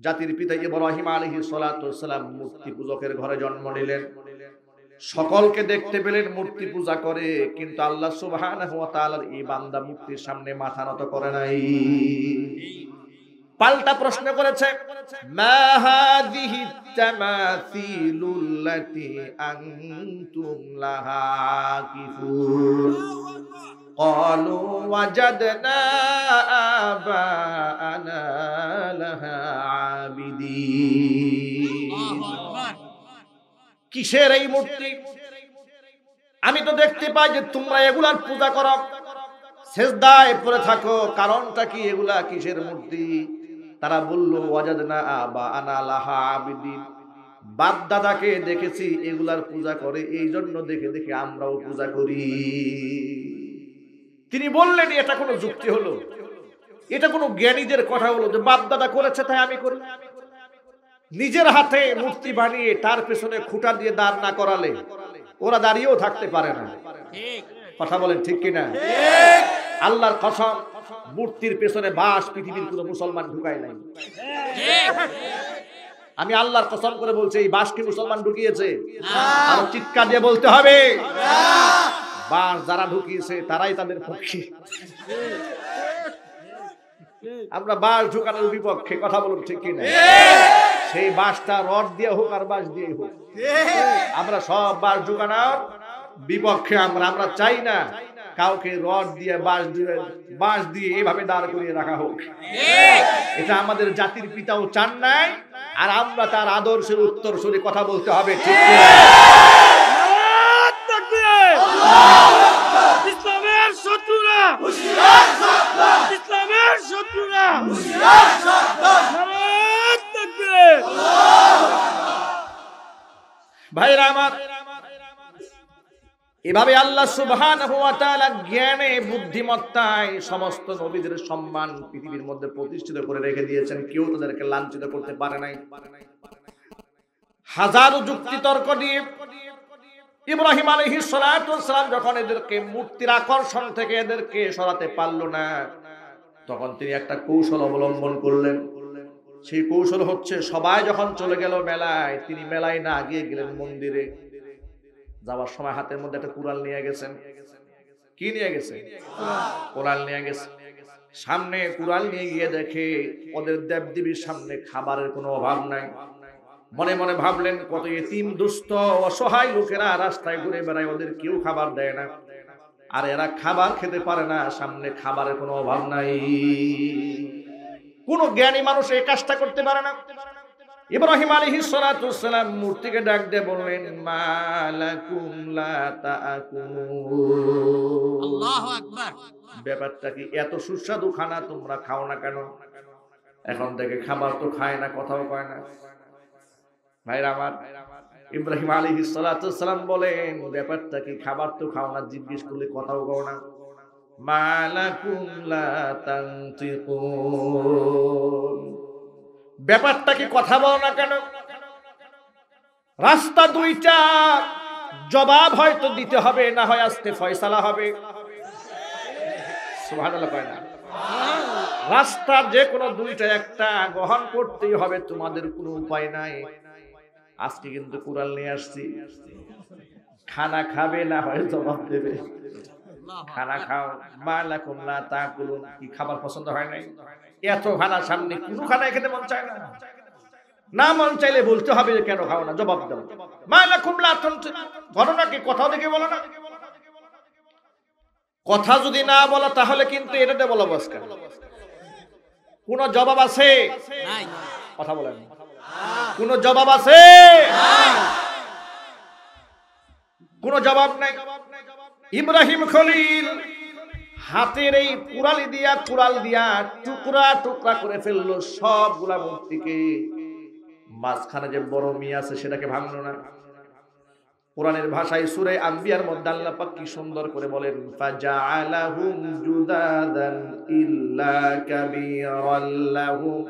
জাতির পিতা ইব্রাহিম আলাইহিস সালাতু ওয়াস সালাম মূর্তি পূজকের ঘরে জন্ম নিলেন। সকলকে দেখতে পেলেন মূর্তি পূজা করে, কিন্তু আল্লাহ সুবহানাহু ওয়া তাআলার এই বান্দা মূর্তির সামনে মাথা নত করে নাই। পাল্টা প্রশ্ন করেছে, মা হাযিহি তামাসিলুল্লাতী আনতুম লাহা কিফুন ক্বালু ওয়াজাদনা আবাআনা লাহা আবিদিন। কিসের এই মূর্তি? আমি তো দেখতে পাই যে তোমরা এগুলার পূজা করো, সিজদায় পড়ে থাকো, কারণটা কি? এগুলা কিসের মূর্তি? তারা বলল, ওয়াজাদনা আবাআনা লাহা আবিদিন, বাপ দাদাকে দেখেছি এগুলার পূজা করে, এই জন্য দেখে দেখে আমরাও পূজা করি। তিনি বললেন, এটা কোনো যুক্তি হলো? এটা কোনো জ্ঞানীদের কথা হলো যে বাপ দাদা করেছে তাই আমি করি? নিজের হাতে মূর্তি বানিয়ে তার পেছনে খুঁটা দিয়ে দাঁড় না করালে ওরা দাঁড়িয়েও থাকতে পারে না। কথা বলেন ঠিক কিনা? আল্লাহর কসম, মূর্তির পেছনে বাঁশ পৃথিবীর কোনো মুসলমান ঢুকায় নাই। আমি আল্লাহর কসম করে বলছি, এই বাঁশ কি মুসলমান ঢুকিয়েছে? আর চিৎকার দিয়ে বলতে হবে, বাঁশ যারা ঢুকিয়েছে তারাই তাদের পক্ষে। আমরা বাঁশ ঢুকানোর বিপক্ষে। কথা বলুন ঠিক কিনা? সেই বাঁশটা রড দিয়ে হোক আর বাঁশ দিয়ে হোক, আমরা সব বাঁশ ঢুকানোর বিপক্ষে। আমরা চাই না কাউকে রড দিয়ে বাঁশ দিয়ে এভাবে দাঁড় করিয়ে রাখা হোক। এটা আমাদের জাতির পিতাও চান নাই, আর আমরা তার আদর্শের উত্তরসূরি। কথা বলতে হবে ঠিক কিনা? ইসলামের শত্রুরা, ইসলামের শত্রুরা, ভাইরা আমার, এভাবে আল্লাহ সুবহানাহু ওয়া তাআলা জ্ঞানে বুদ্ধিমত্তায় সমস্ত নবীদের সম্মান পৃথিবীর মধ্যে প্রতিষ্ঠিত করে রেখে দিয়েছেন। কেউ তাদেরকে লাঞ্ছিত করতে পারে নাই। হাজারো যুক্তি তর্ক দিয়ে ইব্রাহিম আলাইহিস সালাতু ওয়াস সালাম যখন এদেরকে মূর্তির আকর্ষণ থেকে এদেরকে সরাতে পারল না, তখন তিনি একটা কৌশল অবলম্বন করলেন। সেই কৌশল হচ্ছে, সবাই যখন চলে গেল মেলায়, তিনি মেলায় না গিয়ে গেলেন মন্দিরে। যাওয়ার সময় হাতের মধ্যে একটা কুড়াল নিয়ে গেছেন। কি নিয়ে গেছেন? কুড়াল নিয়ে গেছেন। সামনে কুড়াল নিয়ে গিয়ে দেখে ওদের দেবদেবীর সামনে খাবারের কোনো অভাব নাই। মনে মনে ভাবলেন, কত এতিম দুস্থ অসহায় লোকেরা রাস্তায় ঘুরে বেড়ায়, ওদের কেউ খাবার দেয় না, আর এরা খাবার খেতে পারে না, সামনে খাবারের কোনো অভাব নাই। কোন জ্ঞানী মানুষ এই কাজটা করতে পারে না। ইব্রাহিম আলাইহিস সালাতু ওয়াস সালাম মূর্তিকে ডাক দিয়ে বললেন, মালাকুম লা তাআকুলুন। আল্লাহু আকবার। ব্যাপারটা কি? এত সুস্বাদু খানা তোমরা খাও না কেন? এখন থেকে খাবার তো খায় না, কথাও কয় না। ভাইরা আমার, ইব্রাহিম আলাইহিস সালাতু ওয়াস সালাম বলেন, ব্যাপারটা কি? খাবার তো খাও না, জিজ্ঞেস করলে কথাও কও না। মালাকুম লা তানতিকুন, ব্যাপারটা কি? কথা বলো না কেন? রাস্তা দুইটা, জবাব হয়তো দিতে হবে, না হয় আজকে ফয়সালা হবে। সুবহানাল্লাহ কয় না? রাস্তার যে কোনো দুইটা একটা গ্রহণ করতেই হবে, তোমাদের কোনো উপায় নাই। আজকে কিন্তু কুড়াল নিয়ে আসছি, খানা খাবে, না হয় জবাব দেবে। খানা খাও। মালাকুম লা তাকুলুন, কি খাবার পছন্দ হয় নাই? এত খানা সামনে, কোনো খানায় খেতে মন চায় না। না মন চাইলে বলতে হবে যে কেন খাও না, জবাব দাও। মালাকুম লা তাকুলুন, ঘটনা কি? কথাও দেখে বলো না। কথা যদি না বলো তাহলে কিন্তু এটাতে বলো বাস কেন? কোন জবাব আছে? কথা বলেন, কোন জবাব আছে? কোন জবাব নাই। ইব্রাহিম খলিল হাতের এই কুড়াল দিয়া টুকরা টুকরা করে ফেললো সবগুলা মূর্তিকে। মাঝখানে যে বড় মিয়া আছে সেটাকে ভাঙলো না। কোরআনের ভাষায় সূরা আম্বিয়ার মধ্যে আল্লাহ পাক কি সুন্দর করে বলেন, ফাজআলাহুম জুদাদান ইল্লা কাবীরাল লাহুম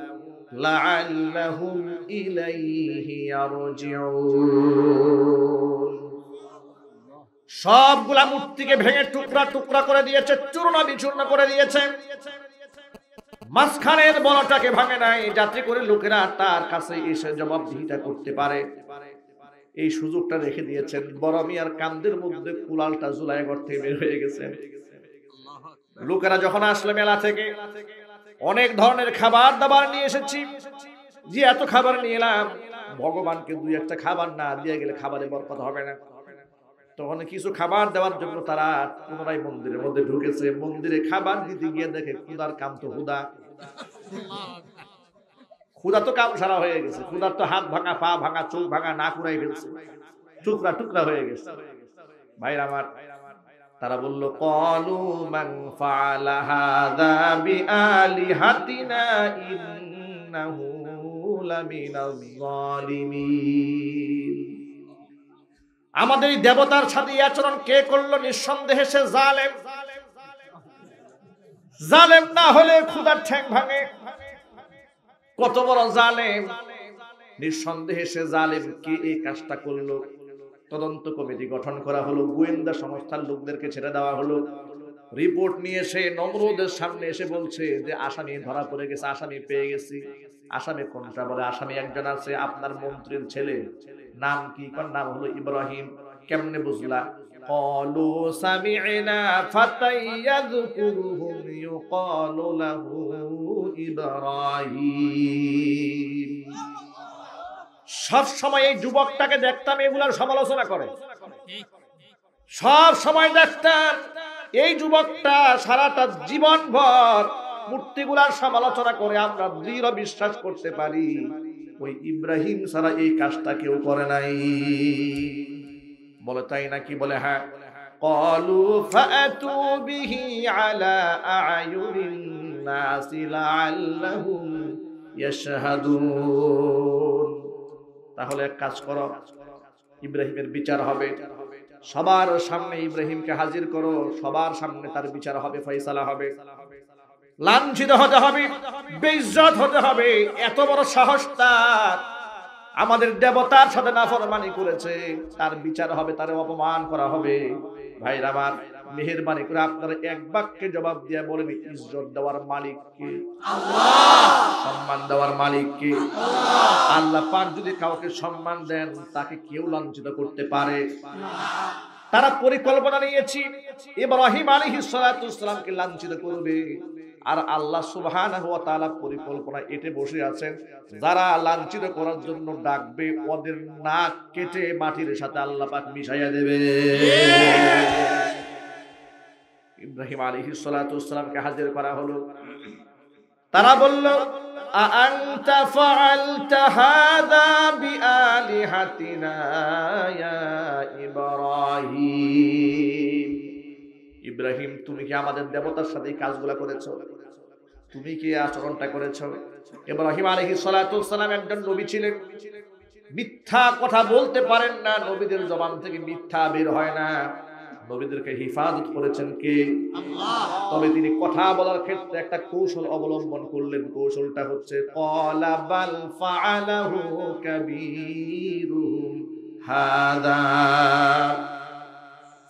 লাআল্লাহুম ইলাইহি ইয়ারজিউন। সবগুলা মূর্তিকে ভেঙে টুকরা টুকরা করে দিয়েছে, চূর্ণ বিচূর্ণ করে দিয়েছে। মাঝখানের বলটাকে ভাঙে নাই, যাতে করে লোকেরা তার কাছে এসে জবাবদিহিতা করতে পারে। এই সুযোগটা রেখে দিয়েছেন। বড় মিয়ার কান্দের মধ্যে কুলালটা জুলাই ঘর থেকে বের হয়ে গেছে। লোকেরা যখন আসলে মেলা থেকে, অনেক ধরনের খাবার দাবার নিয়ে এসেছি, যে এত খাবার নিয়ে এলাম, ভগবানকে দুই একটা খাবার না দিয়ে গেলে খাবারে বরকত হবে না। তখন কিছু খাবার দেওয়ার জন্য তারা পুনরায় মন্দিরের মধ্যে ঢুকেছে। মন্দিরে খাবার দিতে গিয়ে দেখে ক্ষুধার কাম তো হুদা, ক্ষুধা তো কাম সারা হয়ে গেছে। ক্ষুধার তো হাত ভাঙা, পা ভাঙা, চোখ ভাঙা, না কুড়াই ফেলছে, টুকরা টুকরা হয়ে গেছে। ভাইরা আমার, তারা বলল ক্বালু মান ফাআলা হাযা বিআলিহাতিনা ইন্নাহু লামিনাজ যালিমিন। আমাদের এই দেবতার সাথে এই আচরণ কে করলো? নিঃসন্দেহে সে জালেম। জালেম না হলে ক্ষুধার ঠ্যাং ভাঙে। কত বড় জালেম! নিঃসন্দেহে সে জালেম। কে এই কাজটা করলো? তদন্ত কমিটি গঠন করা হলো, গোয়েন্দা সংস্থার লোকদেরকে ছেড়ে দেওয়া হলো। রিপোর্ট নিয়ে এসে নমরুদের সামনে এসে বলছে যে আসামি ধরা পড়ে গেছে, আসামি পেয়ে গেছি। আসামি কোনটা? বলে আসামি একজন আছে, আপনার মন্ত্রীর ছেলে। নাম কি? নাম হলো ইব্রাহিম। কেমনে বুঝলা? ক্বালু সামি'না ফাতান ইয়াযকুরুহুম ইউক্বালু লাহু ইব্রাহিম। সব সময় এই যুবকটাকে দেখতাম এগুলার সমালোচনা করে, সব সময় দেখতাম এই যুবকটা সারাটা জীবন ভর মূর্তিগুলার সমালোচনা করে। আমরা দৃঢ় বিশ্বাস করতে পারি ওই ইব্রাহিম ছাড়া এই কাজটা কেউ করে নাই। বলে তাই নাকি? বলে হ্যাঁ। ক্বালু ফাআতু বিহি আলা আ'য়ুনিন নাসি লাআল্লাহুম ইয়াশহাদুন। তাহলে এক কাজ করো, ইব্রাহিমের বিচার হবে, সবার সামনে ইব্রাহিমকে হাজির করো, সবার সামনে তার বিচার হবে, ফয়সালা হবে। লাঞ্ছিত হতে হবে, বেইজ্জত হতে হবে। এত বড় সাহস তার! আমাদের দেবতার সাথে নাফরমানি করেছে, তার বিচার হবে, তার অপমান করা হবে। ভাইরা আমার, মেহেরবানি করে আপনারা এক বাক্যে জবাব দিয়ে বলেন, ইজ্জত দেওয়ার মালিক কে? আল্লাহ। সম্মান দেওয়ার মালিক কে? আল্লাহ। আল্লাহ পাক যদি কাউকে সম্মান দেন, তাকে কেউ লাঞ্ছিত করতে পারে না। তারা পরিকল্পনা নিয়েছে ইব্রাহিম আলাইহিস সালাতু ওয়াস সালামকে লাঞ্ছিত করবে। আর আল্লাহ সুবহানাহু ওয়া তাআলা পরিকল্পনা এটে বসে আছেন, যারা লাঞ্ছিত করার জন্য ডাকবে ওদের নাক কেটে মাটির সাথে আল্লাহ পাক মিশাইয়া দেবে। ইব্রাহিম আলাইহিস সালাতু ওয়াস সালামকে হাজির করা হলো। তারা বলল, আআনতা ফাআলতা হাযা বিআলিহাতিনা ইয়া ইব্রাহিম। ইব্রাহিম, তুমি কি আমাদের দেবতার সাথে এই কাজগুলা করেছো? তুমি কি আচরণটা করেছো? ইব্রাহিম আলাইহিস সালাতু ওয়াস সালাম একজন নবী ছিলেন, মিথ্যা কথা বলতে পারেন না, নবীদের জবান থেকে মিথ্যা বের হয় না। নবীদেরকে হিফাজত করেছেন কে? আল্লাহ। তবে তিনি কথা বলার ক্ষেত্রে একটা কৌশল অবলম্বন করলেন। কৌশলটা হচ্ছে ক্বালা বাল ফাআলাহু কাবীরুহুম হাদা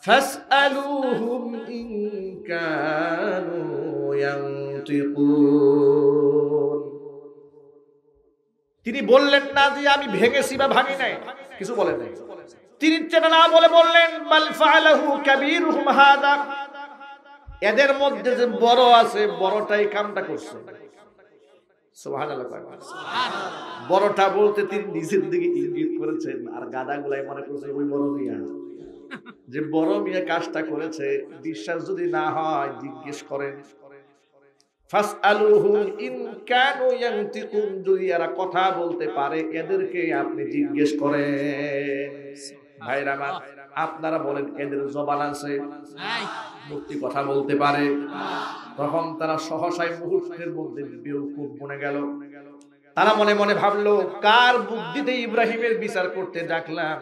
ফাসআলুহুম ইন কানু ইয়ানতিকুন। তিনি বললেন না যে আমি ভেঙেছি বা ভাঙি নাই, কিছু বলেন নাই। তিনি সেটা না বলে বললেন বাল ফাআলাহু কাবীরুহুম হাদা, এদের মধ্যে যে বড় আছে বড়টাই কামটা করছে। সুবহানাল্লাহ। বড়টা বলতে তিনি নিজের দিকে ইঙ্গিত করেছেন, আর গাদাগুলাই মনে করছে ওই বড় মিয়া, যে বড় মিয়া কাজটা করেছে। বিশ্বাস যদি না হয় জিজ্ঞেস করেন, ফাসআলুহুম ইন কানু ইয়ানতিকুন, যদি এরা কথা বলতে পারে এদেরকে আপনি জিজ্ঞেস করেন। ভাইরা আমার, আপনারা বলেন এদের জবান আছে? মুক্তি কথা বলতে পারে? তখন তারা সহসায় মুহূর্তের মধ্যে বেওকুফ বনে গেল। তারা মনে মনে ভাবলো, কার বুদ্ধিতে ইব্রাহিমের বিচার করতে ডাকলাম?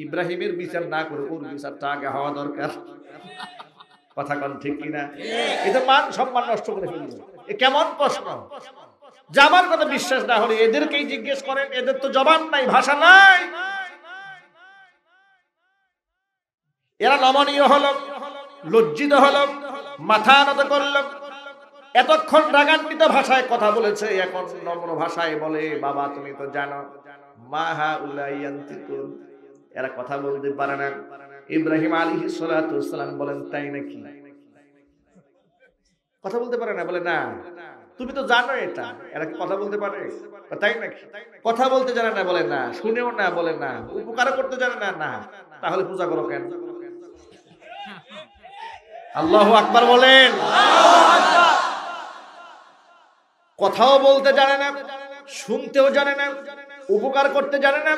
ইব্রাহিমের বিচার না করে ওর বিচারটা আগে হওয়া দরকার। কথা কোন ঠিক কিনা? এটা মান সম্মান নষ্ট করে ফেললো। এ কেমন প্রশ্ন? যে আমার কথা বিশ্বাস না হলে এদেরকেই জিজ্ঞেস করেন, এদের তো জবান নাই, ভাষা নাই। এরা নমনীয় হলো, লজ্জিত হলো, মাথা নত করল। এতক্ষণ রাগান্বিত ভাষায় কথা বলেছে, এখন নম্র ভাষায় বলে, বাবা তুমি তো জানো মা হাউলাই ইয়ান্তিকুন, এরা কথা বলতে পারে না। ইব্রাহিম আলাইহিস সালাতু ওয়াসসালাম বলেন, তাই নাকি? কথা বলতে পারে না? বলে না, তুমি তো জানো এটা, এরা কি কথা বলতে পারে? তাই নাকি? কথা বলতে জানে না? বলে না। শুনেও না? বলে না। উপকার করতে জানে না? না। তাহলে পূজা করো কেন? আল্লাহু আকবার বলেন। কথাও বলতে জানে না, শুনতেও জানে না, উপকার করতে জানে না,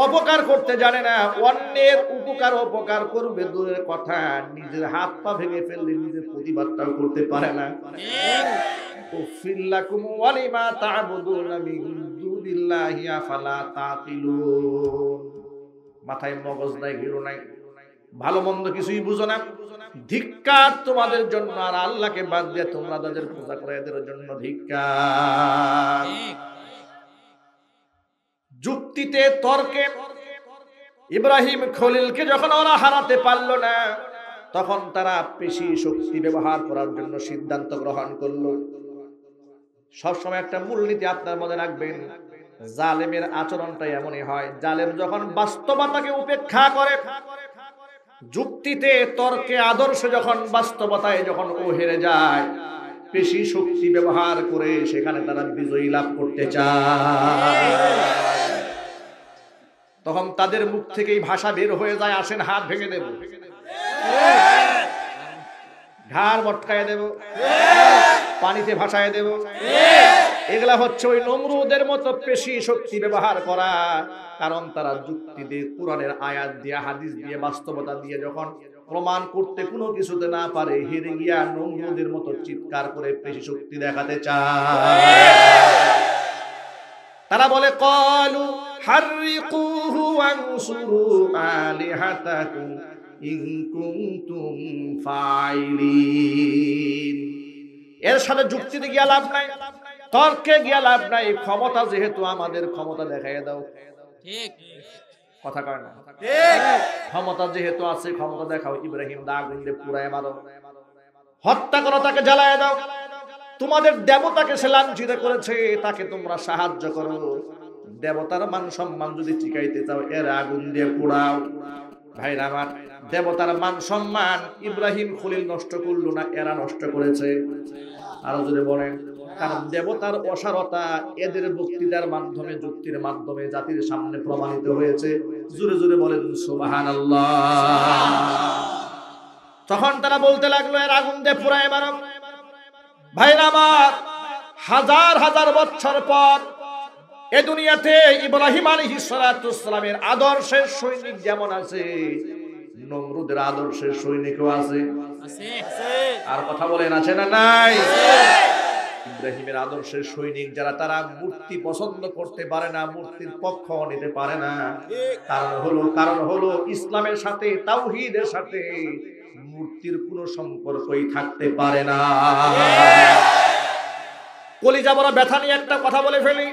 অপকার করতে জানে না। অন্যের উপকার অপকার করবে দূরের কথা, নিজের হাত পা ভেঙে ফেললে নিজের প্রতিবাদটাও করতে পারে না। উফিল্লাকুম ওয়ালিমা তা'বুদুনা মিন দুনিল্লাহি আফালা তাকিলুন। মাথায় মগজ নাই, হিরো নাই, ভালো মন্দ কিছুই বুঝো না। ধিক্কার তোমাদের জন্য, আর আল্লাহকে বাদ দিয়ে তোমরা তাদের পূজা করে, এদের জন্য ধিক্কার। যুক্তিতে তর্কে ইব্রাহিম খলিলকে যখন ওরা হারাতে পারল না, তখন তারা পেশি শক্তি ব্যবহার করার জন্য সিদ্ধান্ত গ্রহণ করলো। সবসময় একটা মূলনীতি আপনার মনে রাখবেন, জালেমের আচরণটা এমনই হয়, জালেম যখন বাস্তবতাকে উপেক্ষা করে, যুক্তিতে তর্কে আদর্শে যখন বাস্তবতায় যখন ও হেরে যায়, পেশি শক্তি ব্যবহার করে সেখানে তারা বিজয়ী লাভ করতে চায়, তখন তাদের মুখ থেকেই ভাষা বের হয়ে যায়, আসেন হাত ভেঙে দেব, ঘাড় মটকায় দেব, পানিতে ভাসায় দেব। এগুলা হচ্ছে ওই নমরুদের মতো পেশি শক্তি ব্যবহার করা। কারণ তারা যুক্তি দিয়ে, কোরআনের আয়াত দিয়ে, হাদিস দিয়ে, বাস্তবতা দিয়ে যখন প্রমাণ করতে কোনো কিছুতে না পারে, হেরে গিয়া নমরুদের মতো চিৎকার করে পেশি শক্তি দেখাতে চায়। তারা বলে, ক্বালু হাররিকুহু ওয়ানসুরু আলিহাতাকুম ইন কুনতুম ফাইলিন। এর সাথে যুক্তিতে গিয়া লাভ নাই, তর্কে গিয়া লাভ নাই। ক্ষমতা যেহেতু আমাদের, ক্ষমতা দেখাইয়া দাও। ঠিক কথা কয় না? ঠিক। ক্ষমতা যেহেতু আছে, ক্ষমতা দেখাও। ইব্রাহিম দা আগুন দিয়ে পুড়ায় মারো, হত্যা করো, তাকে জ্বালায় দাও। তোমাদের দেবতাকে সে লাঞ্ছিত করেছে, তাকে তোমরা সাহায্য করো। দেবতার মান সম্মান যদি টিকাইতে চাও, এর আগুন দিয়ে পোড়াও। ভাইরা আমার, দেবতার মান সম্মান ইব্রাহিম খলিল নষ্ট করলো না, এরা নষ্ট করেছে। আরো যদি বলেন, কারণ দেবতার অসারতা এদের বক্তৃতার মাধ্যমে, যুক্তির মাধ্যমে জাতির সামনে প্রমাণিত হয়েছে। জোরে জোরে বলেন সুবহানাল্লাহ। তখন তারা বলতে লাগলো, এর আগুন দিয়ে পুড়ায় মারো। ভাইরা আমার, হাজার হাজার বছর পর এ দুনিয়াতে ইব্রাহিম আলাইহিস সালাতু ওয়াসসালামের আদর্শের সৈনিক যেমন আছে, নমরুদের আদর্শের সৈনিকও আছে। আর কথা বলেন, আছে না নাই? ইব্রাহিমের আদর্শের সৈনিক যারা, তারা মূর্তি পছন্দ করতে পারে না, মূর্তির পক্ষ নিতে পারে না। কারণ হলো ইসলামের সাথে, তাওহীদের সাথে মূর্তির কোনো সম্পর্কই থাকতে পারে না। কলিজা বড় ব্যথা নিয়ে একটা কথা বলে ফেলি,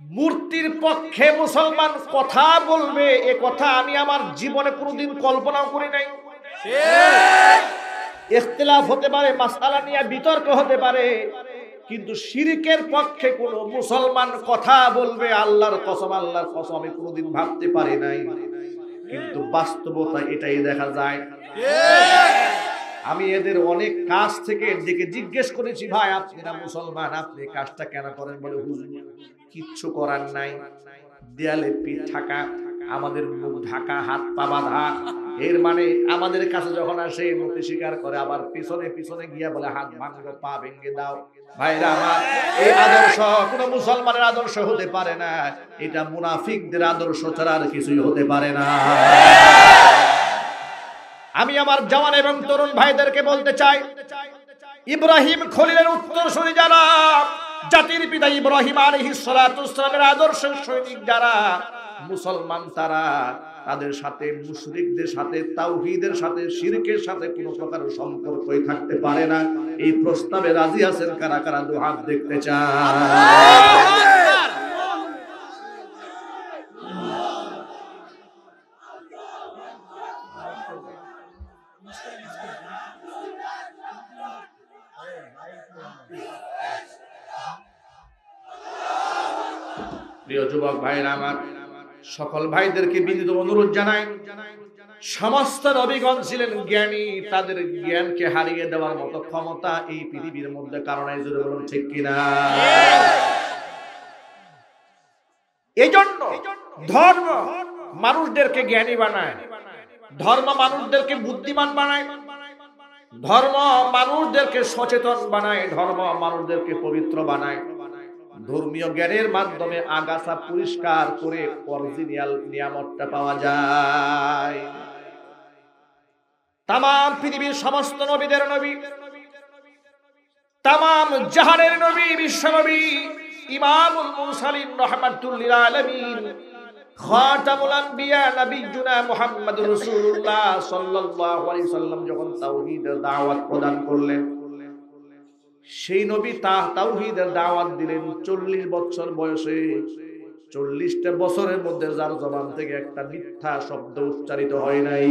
মূর্তির পক্ষে মুসলমান কথা বলবে, এ কথা আমি আমার জীবনে কোনোদিন কল্পনাও করি নাই। ইখতিলাফ হতে পারে, মাসআলা নিয়ে বিতর্ক হতে পারে, কিন্তু শিরকের পক্ষে কোন মুসলমান কথা বলবে, আল্লাহর কসম, আল্লাহর কসম, আমি কোনোদিন ভাবতে পারি নাই। কিন্তু বাস্তবতা এটাই দেখা যায়। আমি এদের অনেক কাজ থেকে ডেকে জিজ্ঞেস করেছি, ভাই আপনারা মুসলমান, আপনি কাজটা কেন করেন? বলে, হুজুর কিচ্ছু করার নাই, দেয়ালে পিঠ ঢাকা, আমাদের মুখ ঢাকা, হাত পা বাঁধা। এর মানে আমাদের কাছে যখন আসে মুক্তি স্বীকার করে, আবার পিছনে পিছনে গিয়া বলে হাত ভাঙো, পা ভেঙে দাও। ভাইরা আমার, এই আদর্শ কোন মুসলমানের আদর্শ হতে পারে না। এটা মুনাফিকদের আদর্শ ছাড়া আর কিছুই হতে পারে না। আমি আমার জওয়ান এবং তরুণ ভাইদেরকে বলতে চাই, ইব্রাহিম খলিলের উত্তরসূরি যারা, জাতির পিতা ইব্রাহিম আলাইহিস সালাতু ওয়াসসালামের আদর্শের সৈনিক যারা মুসলমান, তারা তাদের সাথে, মুশরিকদের সাথে, তাওহীদের সাথে, শিরকের সাথে কোনো প্রকার সম্পর্কই থাকতে পারে না। এই প্রস্তাবে রাজি আছেন কারা কারা? দু হাত দেখতে চাই। প্রিয় যুবক ভাইরা আমার, সকল ভাইদেরকে বিনীত অনুরোধ জানাই, সমস্ত নবীগণ ছিলেন জ্ঞানী, তাদের জ্ঞানকে হারিয়ে দেওয়ার মতো ক্ষমতা এই পৃথিবীর মধ্যে কারণে, জোরে বলুন ঠিক কিনা? এই জন্য ধর্ম মানুষদেরকে জ্ঞানী বানায়, ধর্ম মানুষদেরকে বুদ্ধিমান বানায়, ধর্ম মানুষদেরকে সচেতন বানায়, ধর্ম মানুষদেরকে পবিত্র বানায়। ধর্মীয় জ্ঞানের মাধ্যমে আগাছা পরিষ্কার করে অরিজিনাল নিয়ামতটা পাওয়া যায়। তামাম পৃথিবীর সমস্ত নবীদের নবী, তামাম জাহানের নবী, বিশ্ব নবী, ইমামুল মুরসালিন রাহমাতুল লিল আলামিন, খাতামুল আম্বিয়া নবিয়ুনা মুহাম্মদুর রাসূলুল্লাহ সাল্লাল্লাহু আলাইহি সাল্লাম যখন তাওহীদের দাওয়াত প্রদান করলেন, সেই নবী তাওহীদের দাওয়াত দিলেন 40 বছর বয়সে। 40টা বছরের মধ্যে যার জবান থেকে একটা মিথ্যা শব্দ উচ্চারিত হয় নাই।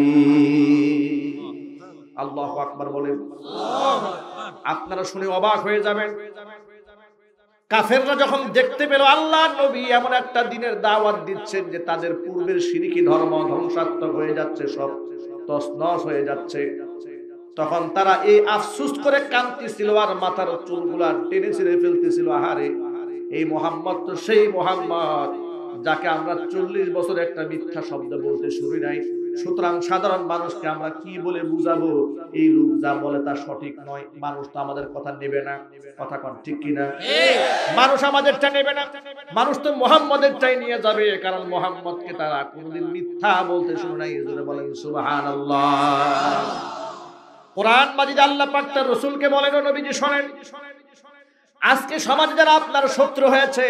আল্লাহু আকবার বলেন। আপনারা শুনে অবাক হয়ে যাবেন। কাফেররা যখন দেখতে পেল আল্লাহর নবী এমন একটা দিনের দাওয়াত দিচ্ছেন যে তাদের পূর্বের শিরকি ধর্ম ধ্বংসাত্মক হয়ে যাচ্ছে, সব তছনছ হয়ে যাচ্ছে, তখন তারা এই আফসোস করে কাঁদতেছিল আর মাথার চুলগুলা টেনে ছিঁড়ে ফেলতেছিল, আহারে এই মুহাম্মদ তো সেই মুহাম্মদ যাকে আমরা 40 বছর একটা মিথ্যা শব্দ বলতে শুনি নাই। সুতরাং সাধারণ মানুষকে আমরা কি বলে বুঝাবো? এই লোক যা বলে তা সঠিক নয়, মানুষ তো আমাদের কথা নেবে না। কথা কোন ঠিক কিনা? মানুষ আমাদেরটা নেবে না, মানুষ তো মুহাম্মদেরটাই নিয়ে যাবে, কারণ মুহাম্মদকে তারা কোনোদিন মিথ্যা বলতে শুনি নাই। এজন্য বলেন সুবহানাল্লাহ। কোরআন মাজিদে আল্লাহ পাক তার রাসূলকে বলেন, ও নবীজি শুনেন, আজকে সমাজে যারা আপনার শত্রু হয়েছে,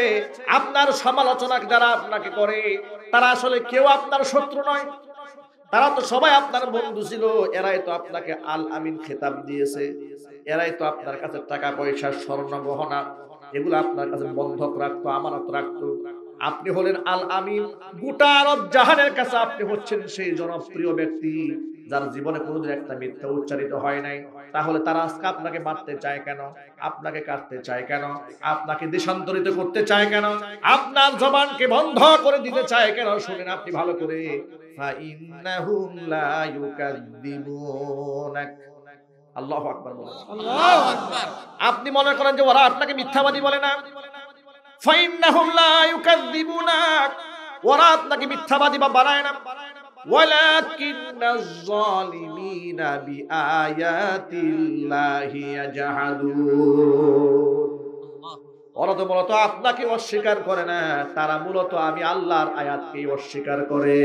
আপনার সমালোচনা যারা আপনাকে করে, তারা আসলে কেউ আপনার শত্রু নয়, তারা তো সবাই আপনার বন্ধু ছিল। এরাই তো আপনাকে আল আমিন খেতাব দিয়েছে, এরাই তো আপনার কাছে টাকা পয়সা স্বর্ণ গহনা এগুলো আপনার কাছে বন্ধক রাখতো, আমানত রাখতো। আপনি হলেন আল আমিন, গোটা আরব জাহানের কাছে আপনি হচ্ছেন সেই জনপ্রিয় ব্যক্তি যার জীবনে কোনোদিন একটা মিথ্যা উচ্চারিত হয় নাই। তাহলে তারা আজকে আপনাকে মারতে চায় কেন? আপনাকে কাটতে চায় কেন? আপনাকে দেশান্তরিত করতে চায় কেন? আপনার জবানকে বন্ধ করে দিতে চায় কেন? শুনেন আপনি ভালো করে, ফাইন্নাহুম লা ইউকাযযিবুনাক। আল্লাহু আকবার বলেন। আল্লাহু আকবার। আপনি মনে করেন যে ওরা আপনাকে মিথ্যাবাদী বলে না? ফাইন্নাহুম লা ইউকাযযিবুনাক, ওরা আপনাকে মিথ্যাবাদী বা বানায় না। ওয়ালাকিন্নাজ যালিমিনা বিআয়াতিল্লাহি ইয়াজহাদুন। ওরা তো মূলত আপনাকে অস্বীকার করে না, তারা মূলত আমি আল্লাহর আয়াতকে অস্বীকার করে।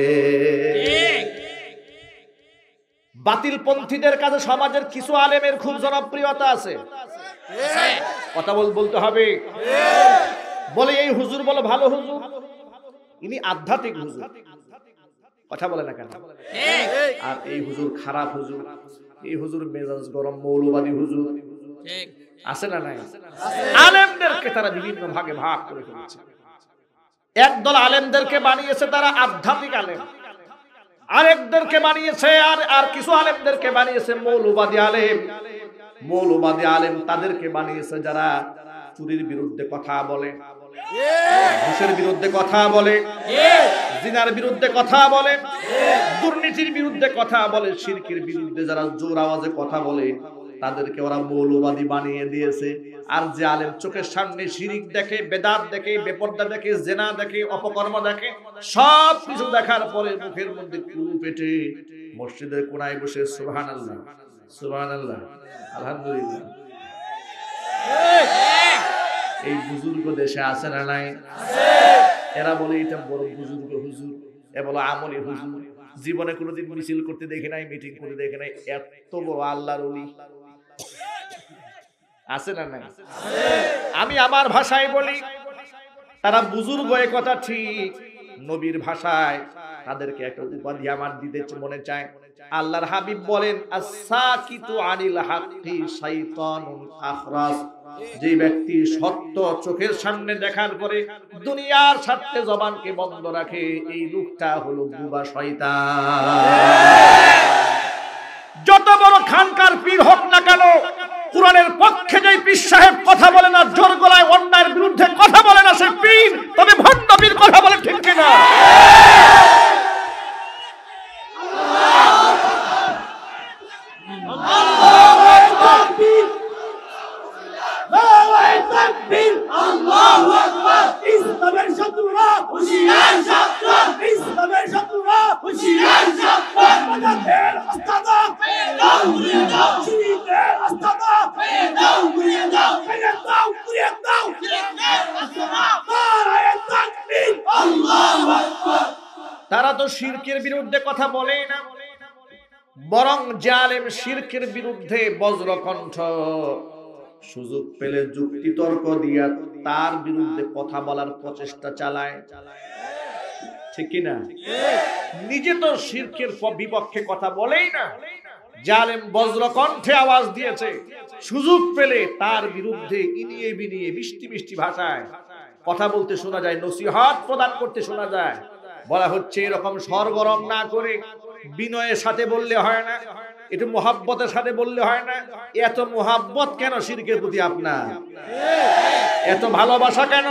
বাতিল পন্থীদের কাছে সমাজের কিছু আলেমের খুব জনপ্রিয়তা আছে, কথা বলতে হবে। বলে এই হুজুর বলে ভালো হুজুর, ইনি আধ্যাত্মিক হুজুর, কথা বলে না কেন? আর এই হুজুর খারাপ হুজুর, এই হুজুর মেজাজ গরম মৌলবাদী হুজুর, আছে না নাই? আলেমদেরকে তারা বিভিন্ন ভাগে ভাগ করে ফেলেছে। একদল আলেমদেরকে বানিয়েছে তারা আধ্যাত্মিক আলেম, আরেকদেরকে বানিয়েছে আর কিছু আলেমদেরকে বানিয়েছে মৌলবাদী আলেম। মৌলবাদী আলেম তাদেরকে বানিয়েছে যারা চুরির বিরুদ্ধে কথা বলে, ঘুষের বিরুদ্ধে কথা বলে, জিনার বিরুদ্ধে কথা বলে, দুর্নীতির বিরুদ্ধে কথা বলে, শিরকের বিরুদ্ধে যারা জোর আওয়াজে কথা বলে, তাদেরকে ওরা মৌলবাদী বানিয়ে দিয়েছে। আর যে আলেম চোখের সামনে শিরিক দেখে, বেদাত দেখে, বেপরদা দেখে, জেনা দেখে, অপকর্ম দেখে, সব কিছু দেখার পরে মুখের মধ্যে কুলু পেটে মসজিদের কোনায় বসে সুবহানাল্লাহ সুবহানাল্লাহ আলহামদুলিল্লাহ, এই বুজুর্গ দেশে আছে না নাই? এরা বলে এটা বড় বুজুর্গ হুজুর, এ বলো আমলি হুজুর, জীবনে কোনোদিন মিছিল করতে দেখি নাই, মিটিং করতে দেখি নাই, এত বড় আল্লাহর ওলি আছে না নাই? আমি আমার ভাষায় বলি, তারা বুজুর্গ, এ কথা ঠিক। নবীর ভাষায় তাদেরকে একটা উপাধি আমার দিতে মনে চায়। আল্লাহর হাবিব বলেন, আস-সাকিতু আনিল হাক্কি শাইতানুন আখরাস। যে ব্যক্তি সত্য চোখের সামনে দেখার পরে দুনিয়ার স্বার্থে জবানকে বন্ধ রাখে, এই লোকটা হলো বুবা শয়তান। যত বড় খানকার পীর হোক না কেন, কোরআনের পক্ষে যে পীর সাহেব কথা বলে না, জোর গলায় অন্যায়ের বিরুদ্ধে কথা বলে না, সে পীর, তবে তো শিরকের বিরুদ্ধে কথা বলেই না, বরং জালেম শিরকের বিরুদ্ধে বজ্রকণ্ঠ, সুযোগ পেলে যুক্তি তর্ক দিয়া তার বিরুদ্ধে কথা বলার প্রচেষ্টা চালায়, ঠিক কিনা? নিজে তো শিরকের বিপক্ষে কথা বলেই না, জালেম বজ্রকণ্ঠে আওয়াজ দিয়েছে, সুযোগ পেলে তার বিরুদ্ধে ইনিয়ে বিনিয়ে মিষ্টি মিষ্টি ভাষায় কথা বলতে শোনা যায়, নসিহত প্রদান করতে শোনা যায়। বলা হচ্ছে এরকম সরগরম না করে বিনয়ের সাথে বললে হয় না, একটু মোহাব্বতের সাথে বললে হয় না? এত মোহাব্বত কেন শিরকের প্রতি আপনার? এত ভালোবাসা কেন?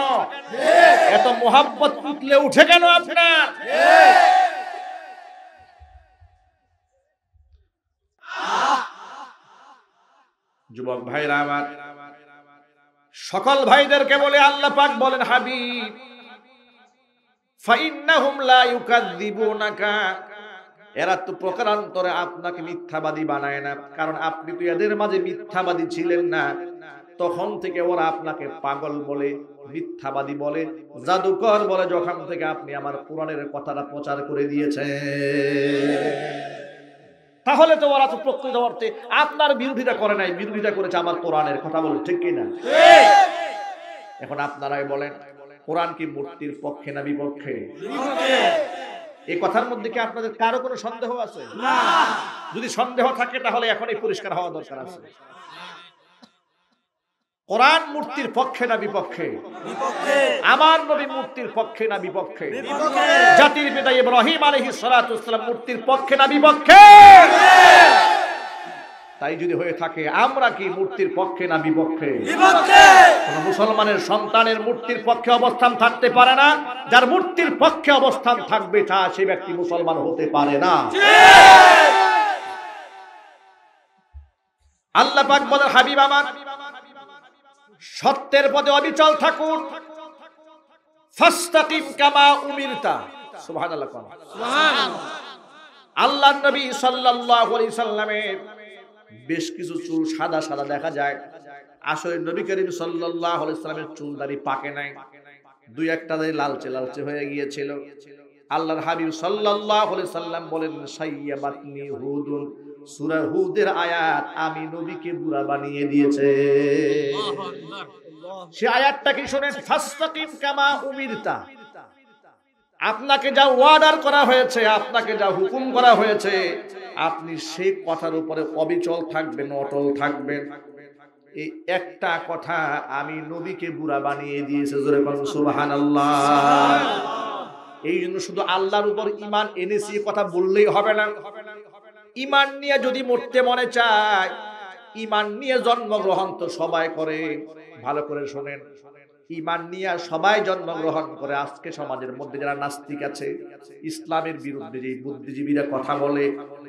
এত মোহাব্বত উঠলে উঠে কেন আপনার? যুবক ভাইরা আমার, সকল ভাইদেরকে বলে আল্লাহ পাক বলেন, হাবিব ফাইন্নাহুম লা ইউকাযযিবুনাকা, এরা তো প্রকারান্তরে আপনাকে মিথ্যাবাদী বানায় না, কারণ আপনি তো এদের মাঝে মিথ্যাবাদী ছিলেন না। তখন থেকে ওরা আপনাকে পাগল বলে, মিথ্যাবাদী বলে, জাদুকর বলে, যখন থেকে আপনি আমার কোরআনের কথাটা প্রচার করে দিয়েছেন। তাহলে তো ওরা তো প্রকৃত অর্থে আপনার বিরোধিতা করে নাই, বিরোধিতা করেছে আমার কোরআনের কথা বলে, ঠিক কিনা? এখন আপনারাই বলেন, কোরআন কি মূর্তির পক্ষে না বিপক্ষে? এই কথার মধ্যে কি আপনাদের কারো কোনো সন্দেহ আছে? যদি সন্দেহ থাকে তাহলে এখনই পরিষ্কার হওয়া দরকার আছে। কোরআন মূর্তির পক্ষে না বিপক্ষে? আমার নবী মূর্তির পক্ষে না বিপক্ষে? জাতির পিতা ইব্রাহিম আলাইহিস সালাতু ওয়াস সালাম মূর্তির পক্ষে না বিপক্ষে? তাই যদি হয়ে থাকে, আমরা কি মূর্তির পক্ষে না বিপক্ষে? কোন মুসলমানের সন্তানের মূর্তির পক্ষে অবস্থান থাকতে পারে না। যার মূর্তির পক্ষে অবস্থান থাকবে তা সে ব্যক্তি মুসলমান হতে পারে না। আল্লাহ পাক বলেন, হাবিব আমার, সত্যের পথে অবিচল থাকুন, ফাস্তাকিম কামা উমিরতা। সুবহানাল্লাহ। সুবহানাল্লাহ। আল্লাহর নবী সাল্লাল্লাহু আলাইহি সাল্লামের বেশ কিছু চুল সাদা সাদা দেখা যায়। আসলে নবী করিম সাল্লাল্লাহু আলাইহি সাল্লামের চুল দাড়ি পাকে নাই, দুই একটা দাড়ি লালচে লালচে হয়ে গিয়েছিল। আল্লাহর হাবিব সাল্লাল্লাহু আলাইহি সাল্লাম বলেন, সাইয়াবাতনি হুদুন, সূরা হুদের আয়াত আমি নবীকে বুড়া বানিয়ে দিয়েছে। সে আয়াতটা কি শুনেন? ফাস্তাকিম কামা উমিরতা, আপনাকে যা অর্ডার করা হয়েছে, আপনাকে যা হুকুম করা হয়েছে, আপনি সেই কথার উপরে অবিচল থাকবেন, অটল থাকবেন। এই একটা কথা আমি নবীকে বুড়া বানিয়ে দিয়েছে। জোরে বলুন সুবহানাল্লাহ। এই জন্য শুধু আল্লাহর উপর ঈমান এনেছি কথা বললেই হবে না। ঈমান নিয়ে যদি মরতে মনে চায়, ঈমান নিয়ে জন্মগ্রহণ তো সবাই করে। ভালো করে শুনেন, ঈমান নিয়ে সবাই জন্মগ্রহণ করে। আজকে সমাজের মধ্যে যারা নাস্তিক আছে, ইসলামের বিরুদ্ধে যে বুদ্ধিজীবীরা কথা বলে,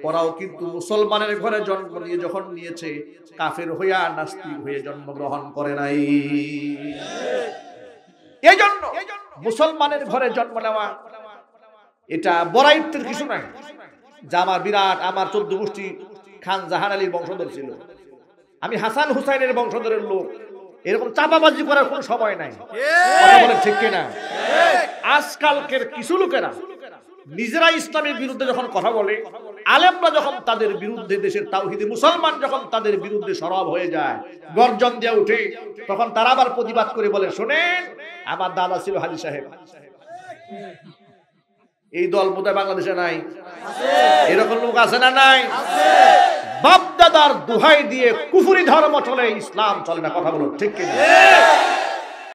ওরাও কিন্তু মুসলমানের ঘরে জন্ম নিয়ে যখন নিয়েছে, কাফের হইয়া নাস্তিক হয়ে জন্মগ্রহণ করে নাই। এই জন্য মুসলমানের ঘরে জন্ম নেওয়া এটা বড়াইত্বের কিছু নাই। যে আমার বিরাট, আমার 14 গোষ্ঠী খান জাহান আলীর বংশধর ছিল, আমি হাসান হুসাইনের বংশধরের লোক, এরকম চাপাবাজি করার কোনো সময় নাই। কথা বলেন ঠিক কিনা? আজকালকের কিছু লোকেরা নিজেরা ইসলামের বিরুদ্ধে যখন কথা বলে, আলেমরা যখন তাদের বিরুদ্ধে, দেশের তাওহীদি মুসলমান যখন তাদের বিরুদ্ধে সরব হয়ে যায়, গর্জন দিয়ে উঠে, তখন তারা আবার প্রতিবাদ করে বলে, শোনেন আমার দাদা ছিল হাজী সাহেব। এই দল বোধহয় বাংলাদেশে নাই? এরকম লোক আছে না নাই? বাপ দাদার দোহাই দিয়ে কুফরি ধর্ম চলে, ইসলাম চলে না। কথা বলো ঠিক কিনা?